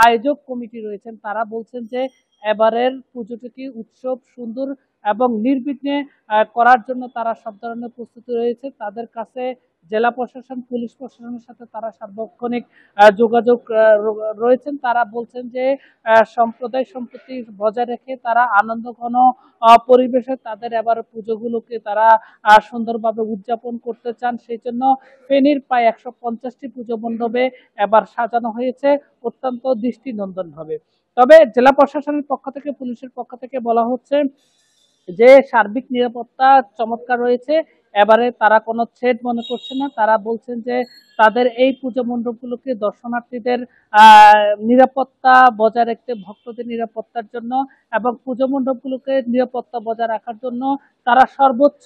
আয়োজক কমিটি রয়েছেন তারা বলছেন যে এবারের পুজোটিকে উৎসব সুন্দর এবং নির্বিঘ্নে করার জন্য তারা সব ধরনের প্রস্তুতি রয়েছে। তাদের কাছে জেলা প্রশাসন, পুলিশ প্রশাসনের সাথে তারা সার্বক্ষণিক যোগাযোগ রয়েছেন। তারা বলছেন যে সম্প্রদায় সম্প্রীতি বজায় রেখে তারা আনন্দঘন পরিবেশে তাদের এবার পুজোগুলোকে তারা সুন্দরভাবে উদযাপন করতে চান। সেই জন্য ফেনীর প্রায় 150টি পুজো মণ্ডপে এবার সাজানো হয়েছে অত্যন্ত দৃষ্টিনন্দনভাবে। তবে জেলা প্রশাসনের পক্ষ থেকে, পুলিশের পক্ষ থেকে বলা হচ্ছে যে সার্বিক নিরাপত্তা চমৎকার রয়েছে। এবারে তারা কোনো থ্রেট মনে করছে না। তারা বলছেন যে তাদের এই পূজা মণ্ডপগুলোকে দর্শনার্থীদের নিরাপত্তা বজায় রাখতে, ভক্তদের নিরাপত্তার জন্য এবং পূজা মণ্ডপগুলোকে নিরাপত্তা বজায় রাখার জন্য তারা সর্বোচ্চ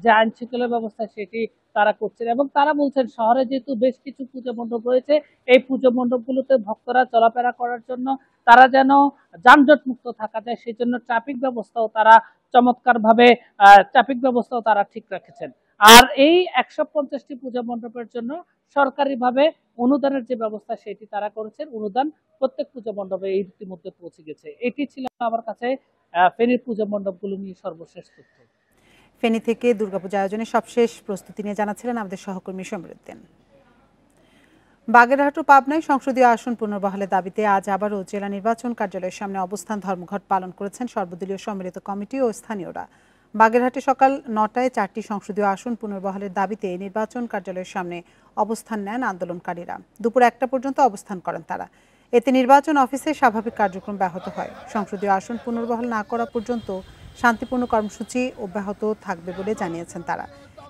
যে আইন শৃঙ্খলা ব্যবস্থা সেটি তারা করছেন। এবং তারা বলছেন শহরে যেহেতু বেশ কিছু পূজা মণ্ডপ রয়েছে, এই পূজা মণ্ডপগুলোতে ভক্তরা চলাফেরা করার জন্য তারা যেন যানজট মুক্ত থাকা যায়, সেই জন্য ট্রাফিক ব্যবস্থাও তারা চমৎকারভাবে তারা ঠিক রেখেছেন। আর এই 150টি পূজা মণ্ডপের জন্য সরকারিভাবে অনুদানের যে ব্যবস্থা সেটি তারা করেছেন। অনুদান প্রত্যেক পূজা মণ্ডপে ইতিমধ্যে পৌঁছে গেছে। এটি ছিল আমার কাছে ফেনীর পূজা মণ্ডপগুলো নিয়ে সর্বশেষ তথ্য। ফেনী থেকে দুর্গাপূজা আয়োজনের সবশেষ প্রস্তুতি নিয়ে জানাচ্ছিলেন আমাদের সহকর্মী সমীর উদ্দিন। বাগেরহাট ও পাবনায় সংসদীয় আসন পুনর্বহালের দাবিতে আজ আবারও জেলা নির্বাচন কার্যালয়ের সামনে অবস্থান ধর্মঘট পালন করেছেন সর্বদলীয় সম্মিলিত কমিটি ও স্থানীয়রা। বাগেরহাটে সকাল 9টায় 4টি সংসদীয় আসন পুনর্বহালের দাবিতে নির্বাচন কার্যালয়ের সামনে অবস্থান নেন আন্দোলনকারীরা। দুপুর 1টা পর্যন্ত অবস্থান করেন তারা। এতে নির্বাচন অফিসে স্বাভাবিক কার্যক্রম ব্যাহত হয়। সংসদীয় আসন পুনর্বহাল না করা পর্যন্ত শান্তিপূর্ণ কর্মসূচি অব্যাহত থাকবে বলে জানিয়েছেন তারা।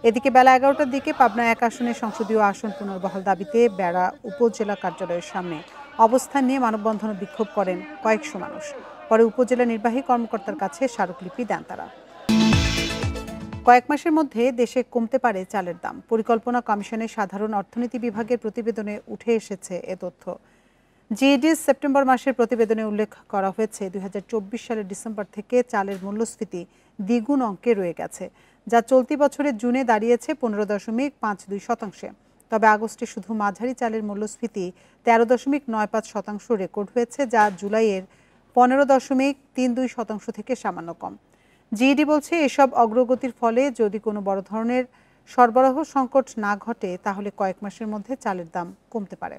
এদিকে বেলা 11টার দিকে পাবনা 1 আসনের সংসদীয় আসন পুনর্বহাল দাবিতে বেড়া উপজেলা কার্যালয়ের সামনে অবস্থান নিয়ে মানববন্ধন ও বিক্ষোভ করেন কয়েকশো মানুষ। পরে উপজেলা নির্বাহী কর্মকর্তার কাছে স্মারকলিপি দেন তারা। কয়েক মাসের মধ্যে দেশে কমতে পারে চালের দাম। পরিকল্পনা কমিশনের সাধারণ অর্থনীতি বিভাগের প্রতিবেদনে উঠে এসেছে এ তথ্য। জিএডিএস সেপ্টেম্বর মাসের প্রতিবেদনে উল্লেখ করা হয়েছে 2024 সালের ডিসেম্বর থেকে চালের মূল্যস্ফীতি দ্বিগুণ অঙ্কে রয়ে গেছে, যা চলতি বছরের জুনে দাঁড়িয়েছে 15.52%। তবে আগস্টে শুধু মাঝারি চালের মূল্যস্ফীতি 13.95% রেকর্ড হয়েছে, যা জুলাইয়ের 15.32% থেকে সামান্য কম। জিইডি বলছে এসব অগ্রগতির ফলে যদি কোনো বড় ধরনের সরবরাহ সংকট না ঘটে তাহলে কয়েক মাসের মধ্যে চালের দাম কমতে পারে।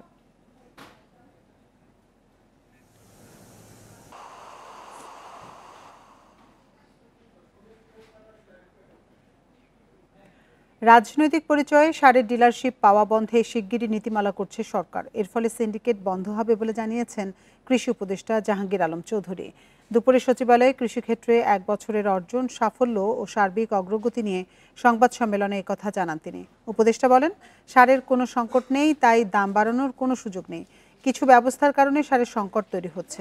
রাজনৈতিক পরিচয়ে সারের ডিলারশিপ পাওয়া বন্ধে শিগগিরই নীতিমালা করছে সরকার। এর ফলে সিন্ডিকেট বন্ধ হবে বলে জানিয়েছেন কৃষি উপদেষ্টা জাহাঙ্গীর আলম চৌধুরী। দুপুরে সচিবালয়ে কৃষিক্ষেত্রে 1 বছরের অর্জন, সাফল্য ও সার্বিক অগ্রগতি নিয়ে সংবাদ সম্মেলনে একথা জানান তিনি। উপদেষ্টা বলেন, সারের কোনো সংকট নেই, তাই দাম বাড়ানোর কোনো সুযোগ নেই। কিছু ব্যবস্থার কারণে সারের সংকট তৈরি হচ্ছে।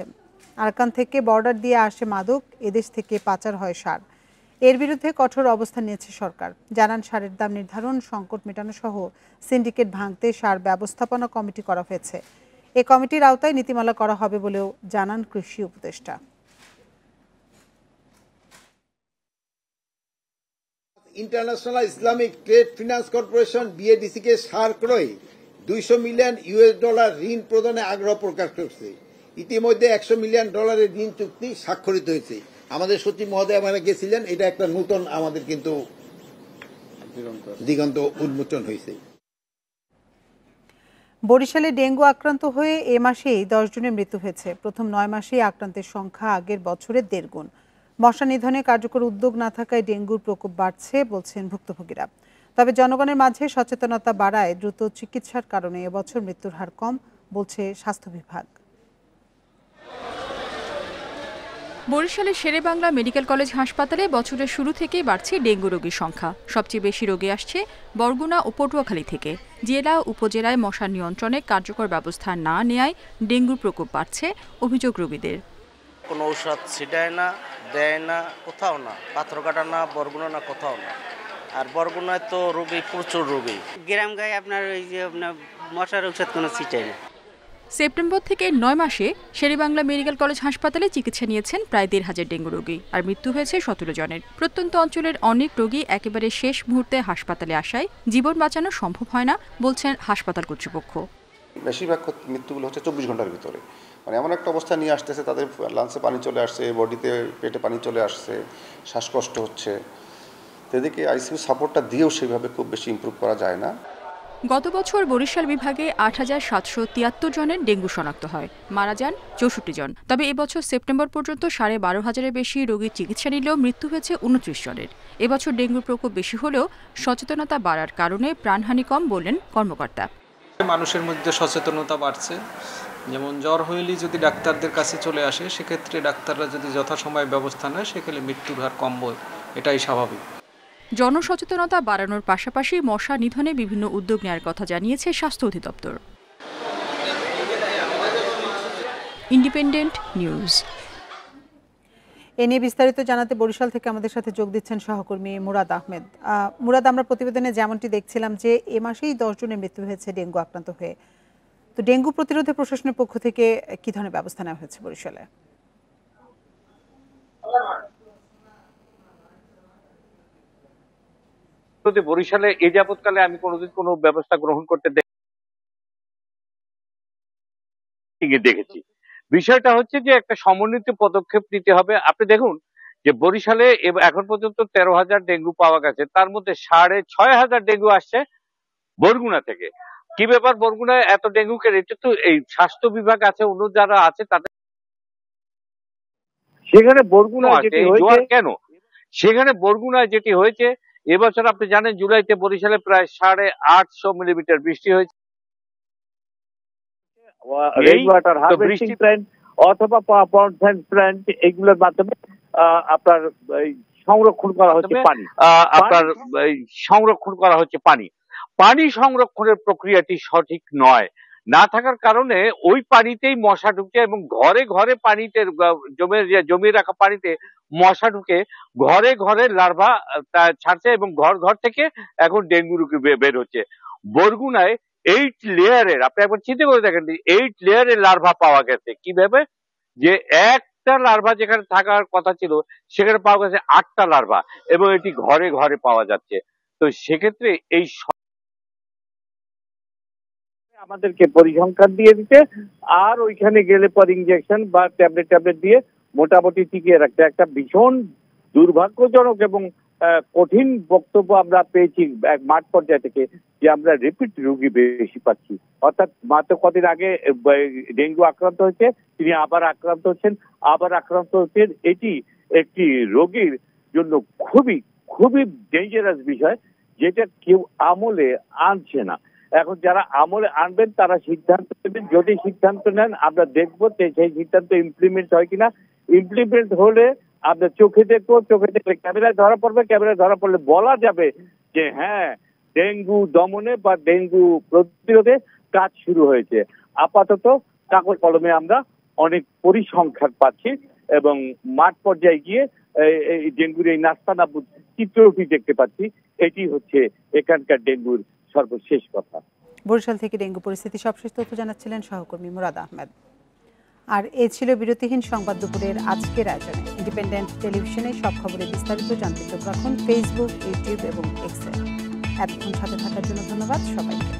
আরাকান থেকে বর্ডার দিয়ে আসে মাদক, এদেশ থেকে পাচার হয় সার। এর বিরুদ্ধে কঠোর অবস্থান নিয়েছে সরকার। জানান, সারের দাম নির্ধারণ, সংকট মেটানো সহ সিন্ডিকেট ভাঙতে সার ব্যবস্থাপনা কমিটি করা হয়েছে। এ কমিটির আওতায় নীতিমালা করা হবে বলেও জানান কৃষি উপদেষ্টা। International Islamic trade finance corporation BADC কে সার ক্রয়ে $200 মিলিয়ন ঋণ প্রদানে আগ্রহ প্রকাশ করেছে। ইতিমধ্যে $100 মিলিয়ন ঋণ চুক্তি স্বাক্ষরিত হয়েছে। আমাদের সচিব মহোদয় মানে গেছিলেন, এটা একটা নতুন আমাদের কিন্তু দিগন্ত উন্মোচন হয়েছে। বরিশালে ডেঙ্গু আক্রান্ত হয়ে এ মাসেই 10 জনের মৃত্যু হয়েছে। প্রথম 9 মাসেই আক্রান্তের সংখ্যা আগের বছরের 1.5 গুণ। মশা নিধনে কার্যকর উদ্যোগ না থাকায় ডেঙ্গুর প্রকোপ বাড়ছে বলছেন ভুক্তভোগীরা। তবে জনগণের মাঝে সচেতনতা বাড়ায় দ্রুত চিকিৎসার কারণে এবছর মৃত্যুর হার কম বলছে স্বাস্থ্য বিভাগ। বরিশালের শেরেবাংলা মেডিকেল কলেজ হাসপাতালে বছরের শুরু থেকেই বাড়ছে ডেঙ্গু রোগীর সংখ্যা। সবচেয়ে বেশি রোগী আসছে বরগুনা ও পটুয়াখালী থেকে। জেলা উপজেলায় মশা নিয়ন্ত্রণে কার্যকর ব্যবস্থা না নেয়ায় ডেঙ্গুর প্রকোপ বাড়ছে, অভিযোগ রোগীদের। কোনো ঔষধ ছিটায় না, দেয় না, কোথাও না, পাথরঘাটা না, বরগুনা না, কোথাও না। আর বরগুনায় তো রোগী প্রচুর রোগী। গ্রাম গায়ে আপনার ওই যে আপনার মশার ঔষধ কোনো ছিটায় না। সেপ্টেম্বর থেকে 9 মাসে শেরেবাংলা মেডিকেল কলেজ হাসপাতালে চিকিৎসা নিয়েছেন প্রায় 1,500 ডেঙ্গু রোগী, আর মৃত্যু হয়েছে 17 জনের। প্রত্যন্ত অঞ্চলের অনেক রোগী একেবারে শেষ মুহূর্তে হাসপাতালে আসায় জীবন বাঁচানো সম্ভব হয় না বলছেন হাসপাতাল কর্তৃপক্ষ। বেশিরভাগ মৃত্যুগুলো হচ্ছে 24 ঘন্টার ভিতরে। মানে এমন একটা অবস্থা নিয়ে আসতেছে, তাদের লাংসে পানি চলে আসছে, বডিতে পেটে পানি চলে আসছে, শ্বাসকষ্ট হচ্ছে। এদিকে আইসিইউ সাপোর্টটা দিয়েও সেভাবে খুব বেশি ইমপ্রুভ করা যায় না। গত বছর বরিশাল বিভাগে 8,773 জনের ডেঙ্গু শনাক্ত হয়, মারা যান 64 জন। তবে এবছর সেপ্টেম্বর পর্যন্ত 12,500-এর বেশি রোগীর চিকিৎসা নিলেও মৃত্যু হয়েছে 29 জনের। এবছর ডেঙ্গুর প্রকোপ বেশি হলেও সচেতনতা বাড়ার কারণে প্রাণহানি কম বললেন কর্মকর্তা। মানুষের মধ্যে সচেতনতা বাড়ছে। যেমন জ্বর হইলেই যদি ডাক্তারদের কাছে চলে আসে, সেক্ষেত্রে ডাক্তাররা যদি যথাসময়ে ব্যবস্থা নেয়, সেক্ষেত্রে মৃত্যুর হার কমবে, এটাই স্বাভাবিক। জনসচেতনতা বাড়ানোর পাশাপাশি মশা নিধনে বিভিন্ন উদ্যোগ নেওয়ার কথা জানিয়েছে স্বাস্থ্য অধিদপ্তর। Independent news. এ নিয়ে বিস্তারিত জানাতে বরিশাল থেকে আমাদের সাথে যোগ দিচ্ছেন সহকর্মী মুরাদ আহমেদ। মুরাদ, আমরা প্রতিবেদনে যেমনটি দেখছিলাম যে এ মাসেই 10 জনের মৃত্যু হয়েছে ডেঙ্গু আক্রান্ত হয়ে। তো ডেঙ্গু প্রতিরোধে প্রশাসনের পক্ষ থেকে কি ধরনের ব্যবস্থা নেওয়া হয়েছে বরিশালে? বরিশালে এই যাবৎকালে আমি কোনোদিন কোনো ব্যবস্থা গ্রহণ করতে দেখেছি। বিষয়টা হচ্ছে যে একটা সমন্বিত পদক্ষেপ নিতে হবে। আপনি দেখুন যে বরিশালে এখন পর্যন্ত 13,000 ডেঙ্গু পাওয়া গেছে, তার মধ্যে 6,500 ডেঙ্গু আসছে বরগুনা থেকে। কি ব্যাপার, বরগুনায় এত ডেঙ্গু কেন? এটা তো এই স্বাস্থ্য বিভাগ আছে, অন্য যারা আছে তাদের সেখানে বরগুনায় যেটি হয়েছে কেন, সেখানে বরগুনায় যেটি হয়েছে এবছর আপনি জানেন জুলাইতে বরিশালে প্রায় 850 মিলিমিটার বৃষ্টি হয়েছে। রেইন ওয়াটার হারভেস্টিং প্ল্যান্ট অথবা পাওয়ার প্ল্যান্ট এগুলোর মাধ্যমে আপনার সংরক্ষণ করা হচ্ছে পানি, আপনার সংরক্ষণ করা হচ্ছে পানি। পানি সংরক্ষণের প্রক্রিয়াটি সঠিক নয়, না থাকার কারণে ওই পানিতেই মশা ঢুকে এবং ঘরে ঘরে পানিতে জমিয়ে রাখা পানিতে মশা ঢুকে ঘরে ঘরে লার্ভা ছাড়ছে এবং ঘর ঘর থেকে এখন ডেঙ্গু রোগী বের হচ্ছে। বরগুনায় 8 লেয়ারের, আপনি একবার চিন্তা করে দেখেন, 8 লেয়ারের লার্ভা পাওয়া গেছে। কিভাবে? যে একটা লার্ভা যেখানে থাকার কথা ছিল সেখানে পাওয়া গেছে 8টা লার্ভা এবং এটি ঘরে ঘরে পাওয়া যাচ্ছে। তো সেক্ষেত্রে এই আমাদেরকে পরিসংখ্যান দিয়ে দিতে, আর ওইখানে গেলে পর ইনজেকশন বা ট্যাবলেট দিয়ে মোটামুটি টিকিয়ে রাখতে। একটা ভীষণ দুর্ভাগ্যজনক এবং কঠিন বক্তব্য আমরা পেয়েছি মাঠ পর্যায় থেকে যে আমরা রিপিট রোগী বেশি পাচ্ছি। অর্থাৎ মাত্র কদিন আগে ডেঙ্গু আক্রান্ত হয়েছে, তিনি আবার আক্রান্ত হচ্ছেন। এটি একটি রোগীর জন্য খুবই খুবই ডেঞ্জারাস বিষয়, যেটা কেউ আমলে আনছে না। এখন যারা আমলে আনবেন তারা সিদ্ধান্ত নেবেন, যদি সিদ্ধান্ত নেন আমরা দেখবো সেই সিদ্ধান্ত ইমপ্লিমেন্ট হয় কিনা। ইমপ্লিমেন্ট হলে আমরা চোখে দেখবো, চোখে দেখলে ক্যামেরায় ধরা পড়বে, ক্যামেরায় ধরা পড়লে বলা যাবে যে হ্যাঁ ডেঙ্গু দমনে বা ডেঙ্গু প্রতিরোধে কাজ শুরু হয়েছে। আপাতত কাগজ কলমে আমরা অনেক পরিসংখ্যান পাচ্ছি এবং মাঠ পর্যায়ে গিয়ে এই ডেঙ্গুর এই নাস্তানাবুদ চিত্রটি দেখতে পাচ্ছি। এটি হচ্ছে এখানকার ডেঙ্গুর সর্বশেষ কথা। বরিশাল থেকে ডেঙ্গু পরিস্থিতি সবশেষ তথ্য জানাচ্ছিলেন সহকর্মী মুরাদ আহমেদ। আর এ ছিল বিরতিহীন সংবাদ দুপুরের আজকের আয়োজনে। ইন্ডিপেন্ডেন্ট টেলিভিশনে সব খবরের বিস্তারিত জানতে চোখ রাখুন ফেসবুক, ইউটিউব এবং এক্সে। এতক্ষণ সাথে থাকার জন্য ধন্যবাদ সবাইকে।